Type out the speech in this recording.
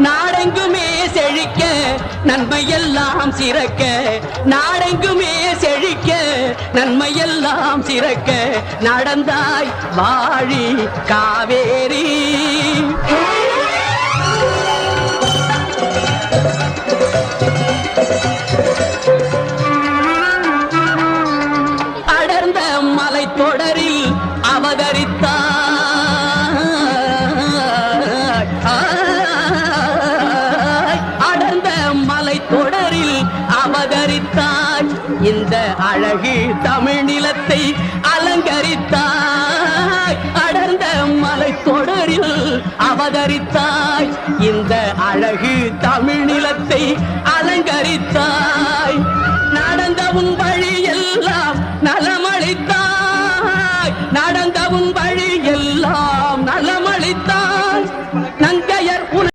நாடெங்குமே செழிக்க நன்மையெல்லாம் சிறக்க, நாடெங்குமே செழிக்க நன்மையெல்லாம் சிறக்க நடந்தாய் வாழி காவேரி. அடர்ந்த மலை தொடரில் அவதரித்தாய், அடர்ந்த மலை தொடரில் அவதரித்தாய். இந்த அழகு தமிழ் நிலத்தை அலங்கரித்தாய். அடர்ந்த மலை தொடரில் அவதரித்தாய். இந்த அழகு தமிழ் நிலத்தை அலங்கரித்தாய். நடந்த உன்